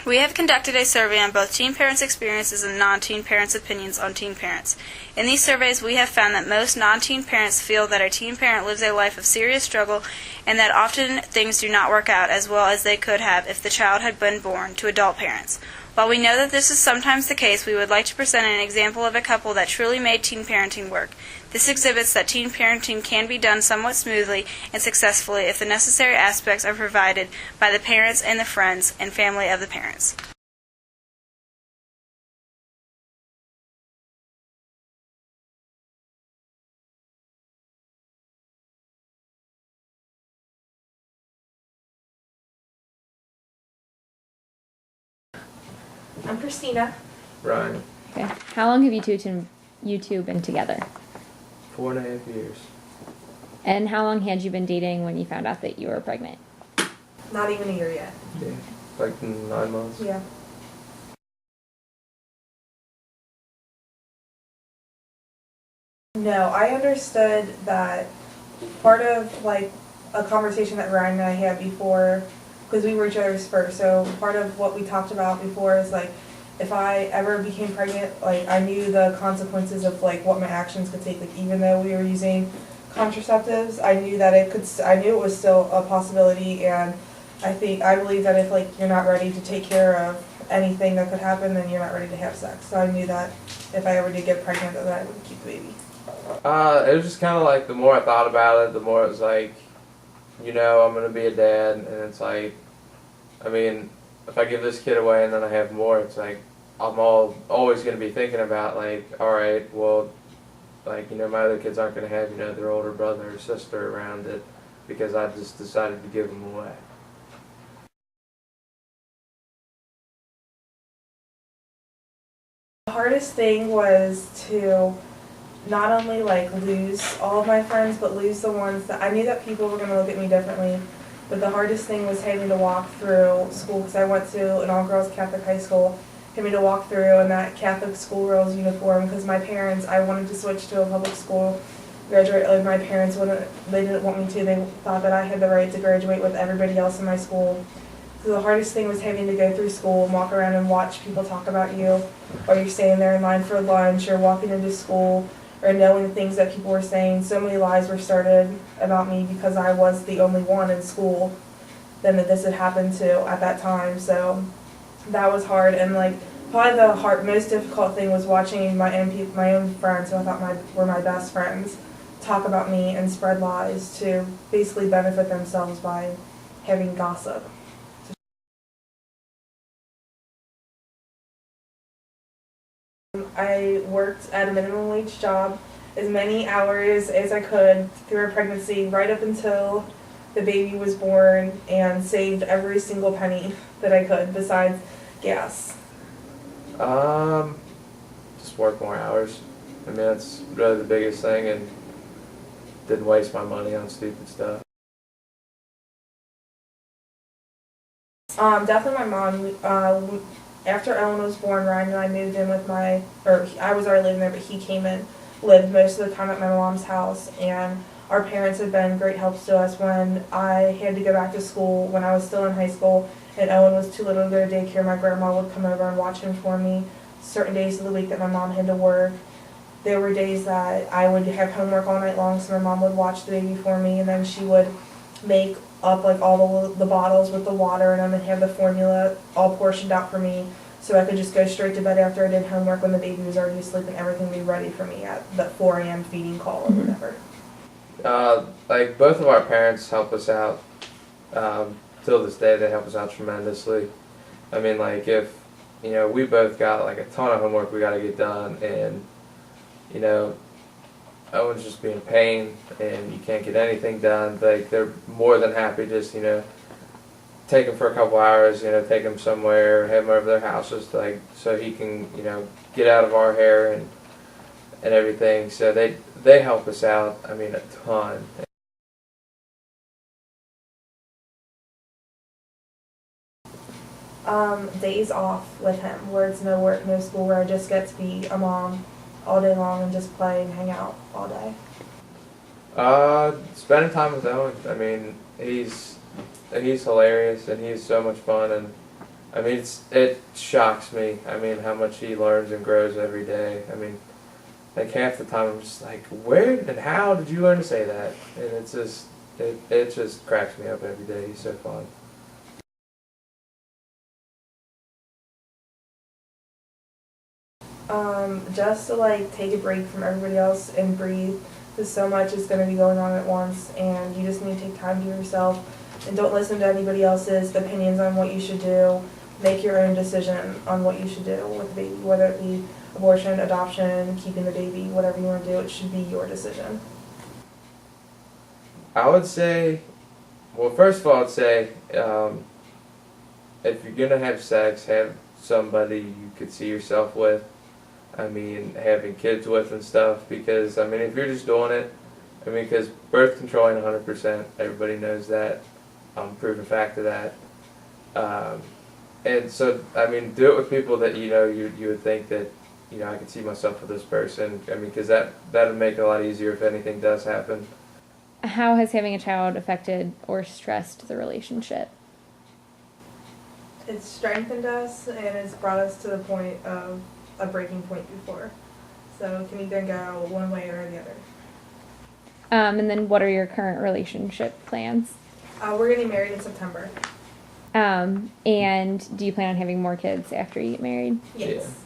We have conducted a survey on both teen parents' experiences and non-teen parents' opinions on teen parents. In these surveys, we have found that most non-teen parents feel that a teen parent lives a life of serious struggle and that often things do not work out as well as they could have if the child had been born to adult parents. While we know that this is sometimes the case, we would like to present an example of a couple that truly made teen parenting work. This exhibits that teen parenting can be done somewhat smoothly and successfully if the necessary aspects are provided by the parents and the friends and family of the parents. I'm Christina. Ryan. Okay. How long have you two been together? 4.5 years. And how long had you been dating when you found out that you were pregnant? Not even a year yet. Yeah, like 9 months. Yeah. No, I understood that part of like a conversation that Ryan and I had before, because we were each other's first, so part of what we talked about before is like if I ever became pregnant, like I knew the consequences of like what my actions could take. Like even though we were using contraceptives, I knew that I knew it was still a possibility, and I believe that if like you're not ready to take care of anything that could happen, then you're not ready to have sex. So I knew that if I ever did get pregnant, that I would keep the baby. It was just kind of like the more I thought about it, the more it was like, I'm going to be a dad, and it's like, I mean, if I give this kid away and then I have more, it's like, I'm always going to be thinking about like, alright, well, like, my other kids aren't going to have, their older brother or sister around it because I just decided to give them away. The hardest thing was to not only like lose all of my friends, but lose the ones that I knew that people were going to look at me differently. But the hardest thing was having to walk through school, because I went to an all-girls Catholic high school, having to walk through in that Catholic schoolgirls uniform, because my parents, I wanted to switch to a public school, graduate, like my parents they didn't want me to, they thought that I had the right to graduate with everybody else in my school. So the hardest thing was having to go through school and walk around and watch people talk about you, or you're standing there in line for lunch, or walking into school, or knowing the things that people were saying. So many lies were started about me because I was the only one in school then that this had happened to at that time. So that was hard, and like probably the most difficult thing was watching my own friends, who I thought were my best friends, talk about me and spread lies to basically benefit themselves by having gossip. I worked at a minimum wage job as many hours as I could through a pregnancy right up until the baby was born, and saved every single penny that I could besides gas. Just work more hours. I mean, that's really the biggest thing, and didn't waste my money on stupid stuff. Definitely my mom. After Ellen was born, Ryan and I moved in with I was already living there, but he came and lived most of the time at my mom's house, and our parents have been great helps to us when I had to go back to school when I was still in high school and Owen was too little to go to daycare. My grandma would come over and watch him for me certain days of the week that my mom had to work. There were days that I would have homework all night long, so my mom would watch the baby for me, and then she would make up like all the bottles with the water in them and have the formula all portioned out for me, so I could just go straight to bed after I did homework when the baby was already asleep, and everything would be ready for me at the 4 a.m. feeding call or whatever. Like both of our parents help us out. Till this day, they help us out tremendously. I mean, like if we both got like a ton of homework we got to get done, and Owen's just being a pain and you can't get anything done, like they're more than happy just take him for a couple hours, take him somewhere, have him over their houses, like so he can get out of our hair and everything. So they help us out, I mean, a ton. Days off with him where it's no work, no school, where I just get to be a mom all day long and just play and hang out all day. Spending time with Owen. I mean, he's hilarious and he's so much fun, and I mean, it shocks me. I mean, how much he learns and grows every day. I mean, like half the time I'm just like, where and how did you learn to say that? And it's just, it just cracks me up every day. He's so fun. Just to like take a break from everybody else and breathe, because so much is going to be going on at once, and you just need to take time to yourself and don't listen to anybody else's opinions on what you should do. Make your own decision on what you should do with the baby, whether it be abortion, adoption, keeping the baby, whatever you want to do. It should be your decision. I would say, well, first of all, I'd say, if you're gonna have sex, have somebody you could see yourself with. I mean, having kids with and stuff, because, I mean, if you're just doing it, I mean, because birth control ain't 100%, everybody knows that. I'm proven fact of that. And so, I mean, do it with people that, you know, you would think that, you know, I could see myself with this person. I mean, because that would make it a lot easier if anything does happen. How has having a child affected or stressed the relationship? It's strengthened us, and it's brought us to the point of a breaking point before. So it can either go one way or the other. And then what are your current relationship plans? We're getting married in September. And do you plan on having more kids after you get married? Yes. Yeah.